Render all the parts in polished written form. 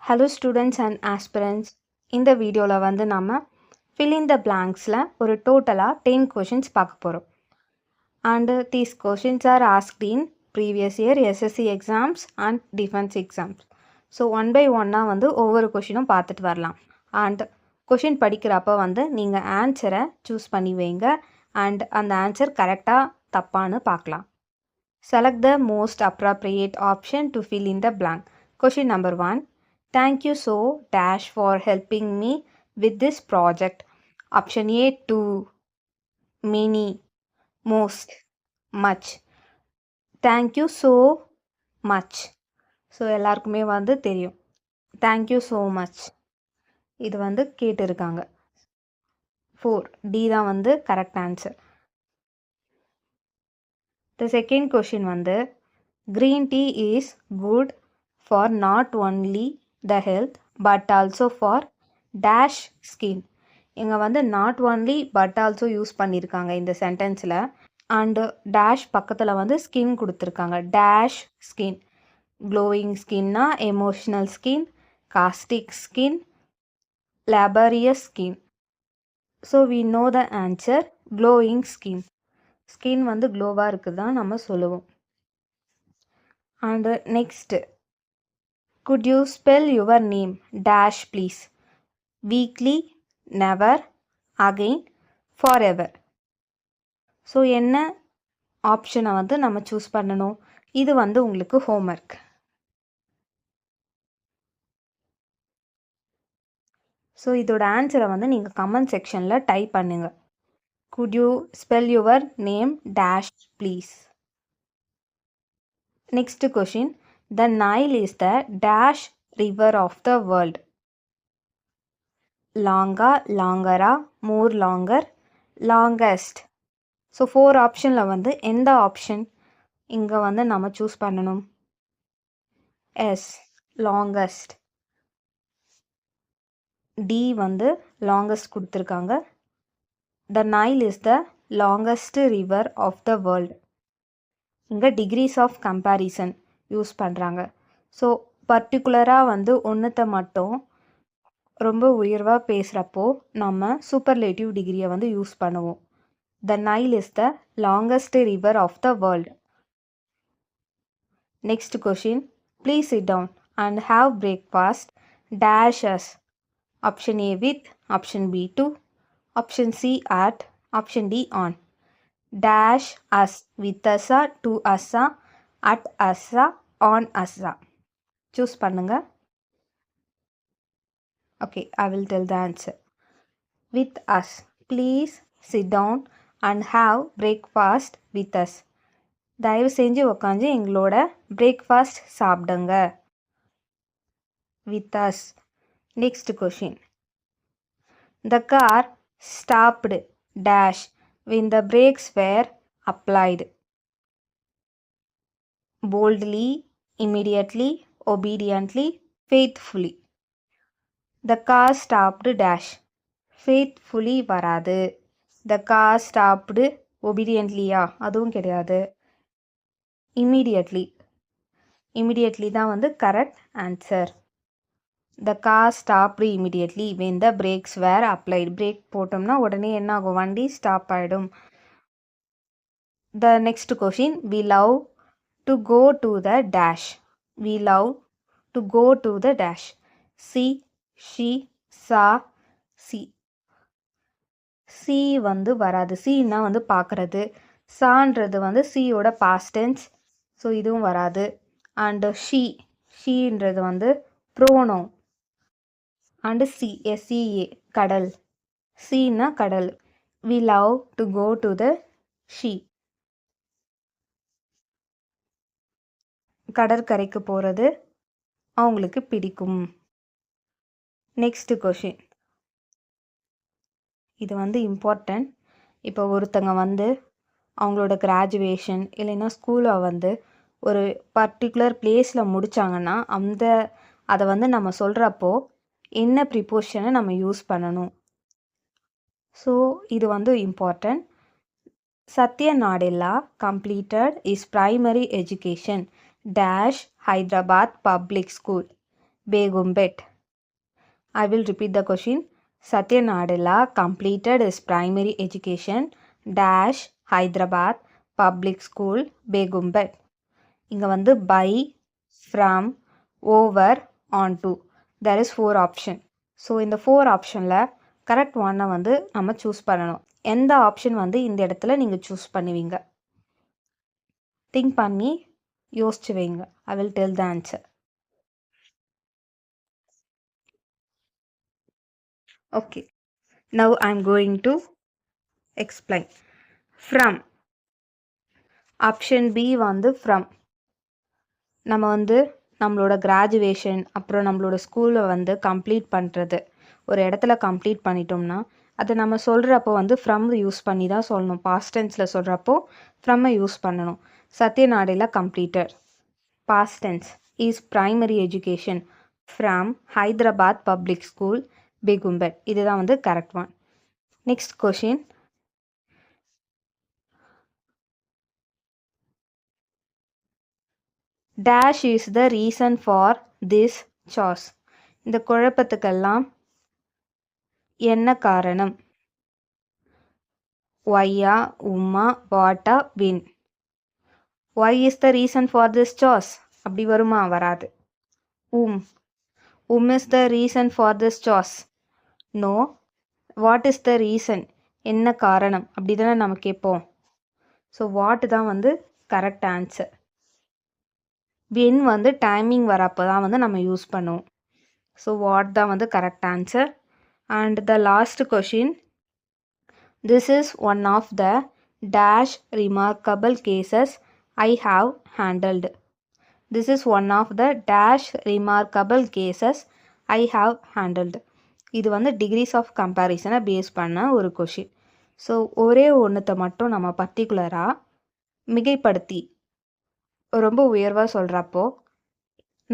Hello students and aspirants. இந்த வீடியோவில் வந்து நம்ம fill in the blanksல ஒரு டோட்டலாக 10 questions பார்க்க போகிறோம். And these questions are asked in previous year SSC exams and defense exams. So one by ஒன்னாக வந்து ஒவ்வொரு கொஷினும் பார்த்துட்டு வரலாம். அண்ட் கொஷின் படிக்கிறப்ப வந்து நீங்கள் ஆன்சரை சூஸ் பண்ணி வைங்க அண்ட் அந்த ஆன்சர் கரெக்டாக தப்பான்னு பார்க்கலாம். Select the most appropriate option to fill in the blank. Question number 1. Thank you so dash for helping me with this project. Option A, too, many, most, much. Thank you so much. So எல்லாருக்குமே வந்து தெரியும். Thank you so much. இது வந்து கேட்டிருக்காங்க. 4. D தான் வந்து correct answer. The second question வந்து green tea is good for not only the health but also for dash skin. இங்கே வந்து not only but also use பண்ணியிருக்காங்க இந்த சென்டென்ஸில். அண்டு டேஷ் பக்கத்தில் வந்து ஸ்கின் கொடுத்துருக்காங்க. டேஷ் ஸ்கின், க்ளோயிங் ஸ்கின்னா emotional skin, caustic skin, laborious skin. So we know the answer glowing skin. Skin வந்து க்ளோவாக இருக்குது தான் நம்ம சொல்லுவோம். And next, could you spell your name dash please? Weekly, never, again, forever. So என்ன ஆப்ஷனை வந்து நம்ம சூஸ் பண்ணணும்? இது வந்து உங்களுக்கு ஹோம்ஒர்க். ஸோ இதோட ஆன்சரை வந்து நீங்கள் கமெண்ட் செக்ஷனில் டைப் பண்ணுங்கள். Could you spell your name dash please? Next question. The Nile is the dash river of the world. Longa, longera, more longer, longest. So 4 ஆப்ஷனில் வந்து எந்த ஆப்ஷன் இங்கே வந்து நம்ம சூஸ் பண்ணணும்? Yes, longest. டி வந்து லாங்கஸ்ட் கொடுத்துருக்காங்க. The Nile is the longest river of the world. இங்கே டிகிரிஸ் ஆஃப் கம்பேரிசன் யூஸ் பண்ணுறாங்க. ஸோ பர்டிகுலராக வந்து ஒன்றுத்தை மட்டும் ரொம்ப உயர்வாக பேசுகிறப்போ நம்ம சூப்பர்லேட்டிவ் டிகிரியை வந்து யூஸ் பண்ணுவோம். The Nile is the longest river of the world. Next question. Please sit down and have breakfast dash us. Option A with, option B to, option C at, option D on. Dash us, with us, to us, at us, on us. Choose பண்ணுங்க. Okay, I will tell the answer. With us. Please sit down and have breakfast with us. தயவு செஞ்சு உட்காந்து எங்களோட breakfast சாப்பிடுங்க. With us. Next question. The car stopped dash when the brakes were applied. Boldly, immediately, obediently, faithfully. The car stopped dash. Faithfully வராது. The car stopped obedientlyயா? அதுவும் கிடையாது. Immediately. Immediately தான் வந்து correct answer. The car stopped immediately when the brakes were applied. Break போட்டோம்னா உடனே என்ன ஆகும்? வண்டி ஸ்டாப் ஆகிடும். The next question. We love to go to the dash. We love to go to the dash. See, she, sa, see. C வந்து வராது. சீன்னா வந்து பார்க்குறது. சான்றது வந்து சியோட பாஸ்ட் டென்ஸ். ஸோ இதுவும் வராது. அண்டு ஷீன்றது வந்து ப்ரோனோம். அண்டு சி, எஸ்இஏ, கடல். சீனா கடல். We love to go to the sea. கடற்கரைக்கு போகிறது அவங்களுக்கு பிடிக்கும். Next question. இது வந்து இம்பார்ட்டன்ட். இப்போ ஒருத்தங்க வந்து அவங்களோட கிராஜுவேஷன் இல்லைன்னா ஸ்கூலை வந்து ஒரு பர்டிகுலர் பிளேஸில் முடித்தாங்கன்னா அதை வந்து நம்ம சொல்கிறப்போ என்ன ப்ரிப்போஷனை நம்ம யூஸ் பண்ணணும்? ஸோ இது வந்து important. Satya Nadella completed is primary education dash Hyderabad Public School. Begumpet. I will repeat the question. Satya Nadella completed his primary education dash Hyderabad Public School, Begumpet. இங்கே வந்து by, from, over, onto. There is 4 option. So இந்த 4 ஆப்ஷனில் correct ஒன்னை வந்து நம்ம choose பண்ணணும். எந்த option வந்து இந்த இடத்துல நீங்கள் சூஸ் பண்ணுவீங்க? திங்க் பண்ணி யோசிச்சு வைங்க. I will tell the answer. Okay. Now I am going to explain. From. Option B வந்து ஃப்ரம். நம்ம வந்து நம்மளோட கிராஜுவேஷன் அப்புறம் நம்மளோட ஸ்கூலை வந்து கம்ப்ளீட் பண்ணுறது, ஒரு இடத்துல கம்ப்ளீட் பண்ணிட்டோம்னா அதை நம்ம சொல்கிறப்போ வந்து ஃப்ரம் யூஸ் பண்ணி தான் சொல்லணும். பாஸ்ட் டென்ஸில் சொல்கிறப்போ ஃப்ரம்மை யூஸ் பண்ணணும். Satya Nadella completed. Past tense is primary education from Hyderabad public school, Begumpet. இதுதான் வந்து correct one. Next question. Dash is the reason for this chaos. இந்த குழப்பத்துக்கெல்லாம் என்ன காரணம்? Why, whom, what, when. Why is the reason for this chaos அப்படி வருமா? வராது. Is the reason for this chaos. No. What is the reason? என்ன காரணம் அப்படி தானே நம்ம கேட்போம். ஸோ வாட் தான் வந்து கரெக்ட் ஆன்சர். வின் வந்து டைமிங் வரப்போ தான் வந்து நம்ம யூஸ் பண்ணுவோம். ஸோ வாட் தான் வந்து correct answer. And the last question. This is one of the dash remarkable cases I have handled. This is one of the dash remarkable cases I have handled. இது வந்து decrease of கம்பேரிசனை base பண்ண ஒரு question. So ஒரே ஒன்றுத்தை மட்டும் நம்ம பர்டிகுலராக மிகைப்படுத்தி ரொம்ப உயர்வாக சொல்கிறப்போ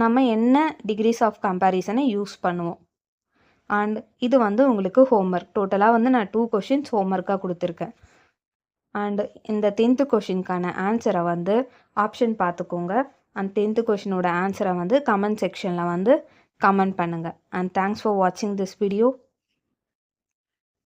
நம்ம என்ன டிகிரிஸ் ஆஃப் கம்பேரிசனை யூஸ் பண்ணுவோம். அண்ட் இது வந்து உங்களுக்கு ஹோம்ஒர்க். டோட்டலாக வந்து நான் 2 கொஷின்ஸ் ஹோம்ஒர்க்காக கொடுத்துருக்கேன். அண்ட் இந்த 10th கொஷினுக்கான ஆன்சரை வந்து ஆப்ஷன் பார்த்துக்கோங்க. அண்ட் 10th கொஷினோட ஆன்சரை வந்து கமெண்ட் செக்ஷனில் வந்து கமெண்ட் பண்ணுங்கள். அண்ட் தேங்க்ஸ் ஃபார் வாட்சிங் திஸ் வீடியோ.